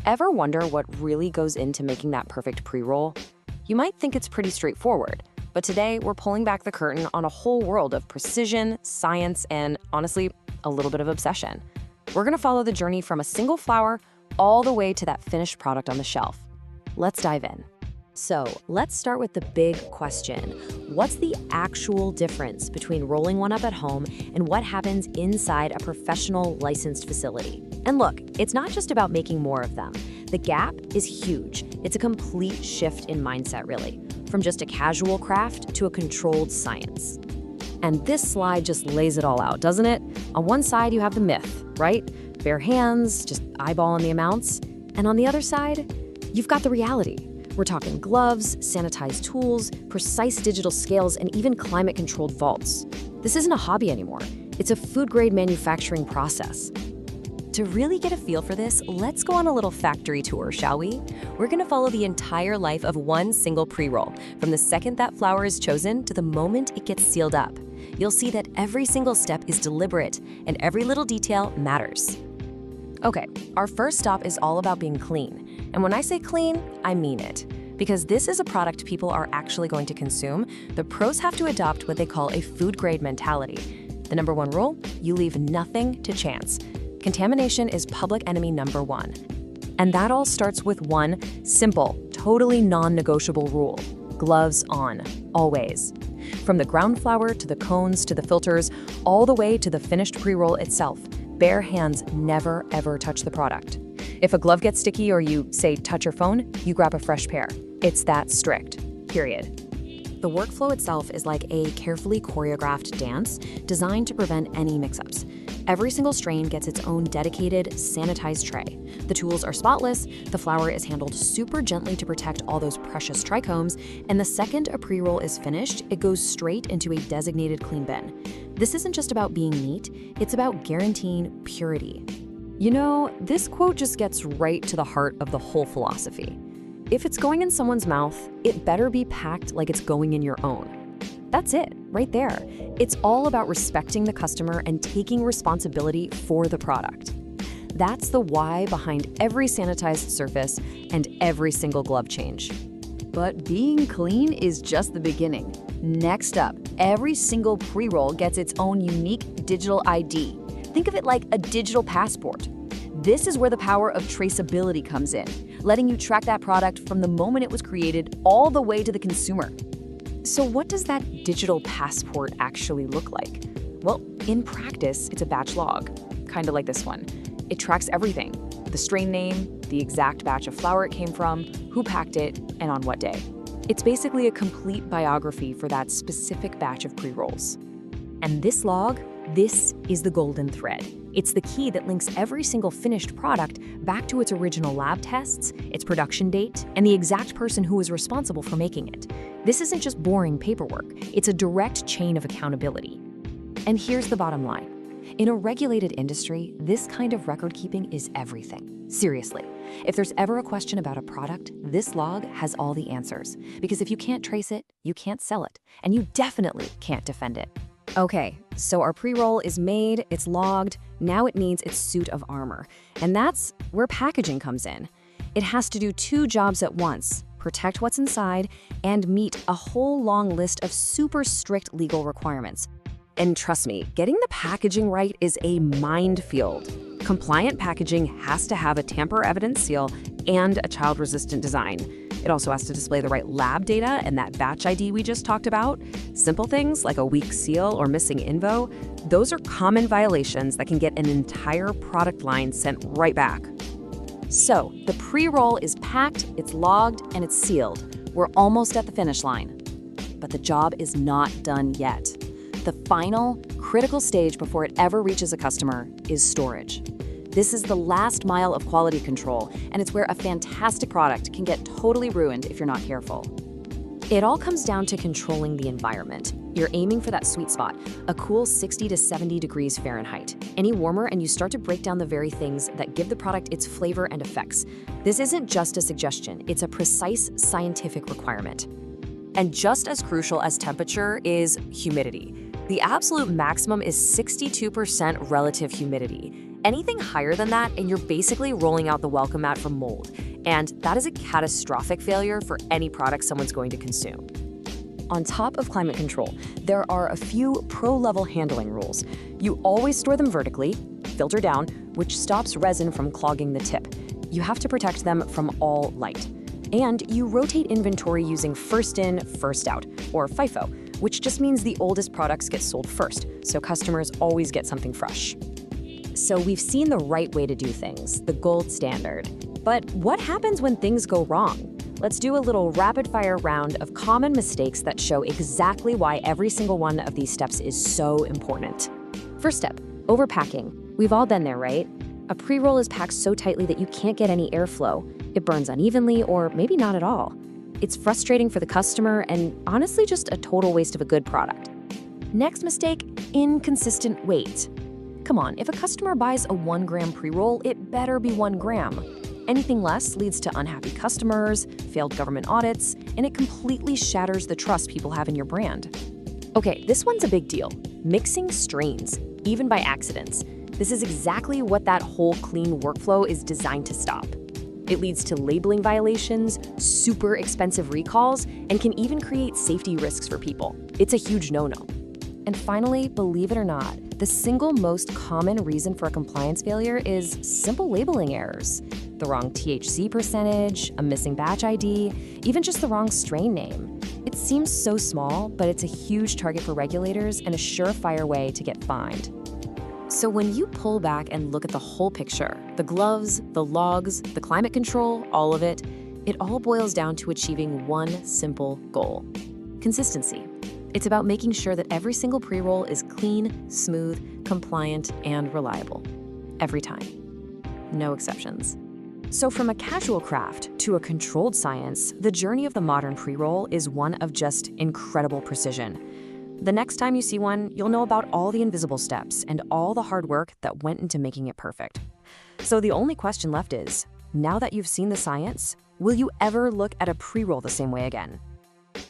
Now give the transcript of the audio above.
Ever wonder what really goes into making that perfect pre-roll? You might think it's pretty straightforward, but today we're pulling back the curtain on a whole world of precision, science, and honestly, a little bit of obsession. We're gonna follow the journey from a single flower all the way to that finished product on the shelf. Let's dive in. So let's start with the big question. What's the actual difference between rolling one up at home and what happens inside a professional licensed facility? And look, it's not just about making more of them. The gap is huge. It's a complete shift in mindset, really, from just a casual craft to a controlled science. And this slide just lays it all out, doesn't it? On one side, you have the myth, right? Bare hands, just eyeballing the amounts. And on the other side, you've got the reality. We're talking gloves, sanitized tools, precise digital scales, and even climate-controlled vaults. This isn't a hobby anymore. It's a food-grade manufacturing process. To really get a feel for this, let's go on a little factory tour, shall we? We're gonna follow the entire life of one single pre-roll, from the second that flower is chosen to the moment it gets sealed up. You'll see that every single step is deliberate, and every little detail matters. Okay, our first stop is all about being clean. And when I say clean, I mean it. Because this is a product people are actually going to consume, the pros have to adopt what they call a food-grade mentality. The number one rule, you leave nothing to chance. Contamination is public enemy number one. And that all starts with one simple, totally non-negotiable rule. Gloves on, always. From the ground flower to the cones to the filters, all the way to the finished pre-roll itself, bare hands never ever touch the product. If a glove gets sticky or you, say, touch your phone, you grab a fresh pair. It's that strict, period. The workflow itself is like a carefully choreographed dance designed to prevent any mix-ups. Every single strain gets its own dedicated, sanitized tray. The tools are spotless, the flower is handled super gently to protect all those precious trichomes, and the second a pre-roll is finished, it goes straight into a designated clean bin. This isn't just about being neat, it's about guaranteeing purity. You know, this quote just gets right to the heart of the whole philosophy. If it's going in someone's mouth, it better be packed like it's going in your own. That's it, right there. It's all about respecting the customer and taking responsibility for the product. That's the why behind every sanitized surface and every single glove change. But being clean is just the beginning. Next up, every single pre-roll gets its own unique digital ID. Think of it like a digital passport. This is where the power of traceability comes in, letting you track that product from the moment it was created all the way to the consumer. So what does that digital passport actually look like? Well, in practice, it's a batch log, kind of like this one. It tracks everything: the strain name, the exact batch of flower it came from, who packed it, and on what day. It's basically a complete biography for that specific batch of pre-rolls. And this log, this is the golden thread. It's the key that links every single finished product back to its original lab tests, its production date, and the exact person who was responsible for making it. This isn't just boring paperwork, it's a direct chain of accountability. And here's the bottom line. In a regulated industry, this kind of record keeping is everything. Seriously, if there's ever a question about a product, this log has all the answers. Because if you can't trace it, you can't sell it, and you definitely can't defend it. Okay, so our pre-roll is made, it's logged, now it needs its suit of armor. And that's where packaging comes in. It has to do two jobs at once: protect what's inside and meet a whole long list of super strict legal requirements. And trust me, getting the packaging right is a minefield. Compliant packaging has to have a tamper-evident seal and a child-resistant design. It also has to display the right lab data and that batch ID we just talked about. Simple things like a weak seal or missing info, those are common violations that can get an entire product line sent right back. So, the pre-roll is packed, it's logged, and it's sealed. We're almost at the finish line. But the job is not done yet. The final, critical stage before it ever reaches a customer is storage. This is the last mile of quality control, and it's where a fantastic product can get totally ruined if you're not careful. It all comes down to controlling the environment. You're aiming for that sweet spot, a cool 60 to 70 degrees Fahrenheit. Any warmer and you start to break down the very things that give the product its flavor and effects. This isn't just a suggestion, it's a precise scientific requirement. And just as crucial as temperature is humidity. The absolute maximum is 62% relative humidity. Anything higher than that, and you're basically rolling out the welcome mat for mold. And that is a catastrophic failure for any product someone's going to consume. On top of climate control, there are a few pro-level handling rules. You always store them vertically, filter down, which stops resin from clogging the tip. You have to protect them from all light. And you rotate inventory using first in, first out, or FIFO, which just means the oldest products get sold first, so customers always get something fresh. So we've seen the right way to do things, the gold standard. But what happens when things go wrong? Let's do a little rapid-fire round of common mistakes that show exactly why every single one of these steps is so important. First step, overpacking. We've all been there, right? A pre-roll is packed so tightly that you can't get any airflow. It burns unevenly or maybe not at all. It's frustrating for the customer and honestly just a total waste of a good product. Next mistake, inconsistent weight. Come on, if a customer buys a 1 gram pre-roll, it better be 1 gram. Anything less leads to unhappy customers, failed government audits, and it completely shatters the trust people have in your brand. Okay, this one's a big deal. Mixing strains, even by accidents. This is exactly what that whole clean workflow is designed to stop. It leads to labeling violations, super expensive recalls, and can even create safety risks for people. It's a huge no-no. And finally, believe it or not, the single most common reason for a compliance failure is simple labeling errors. The wrong THC percentage, a missing batch ID, even just the wrong strain name. It seems so small, but it's a huge target for regulators and a surefire way to get fined. So when you pull back and look at the whole picture, the gloves, the logs, the climate control, all of it all boils down to achieving one simple goal: consistency. It's about making sure that every single pre-roll is clean, smooth, compliant, and reliable. Every time. No exceptions. So from a casual craft to a controlled science, the journey of the modern pre-roll is one of just incredible precision. The next time you see one, you'll know about all the invisible steps and all the hard work that went into making it perfect. So the only question left is, now that you've seen the science, will you ever look at a pre-roll the same way again?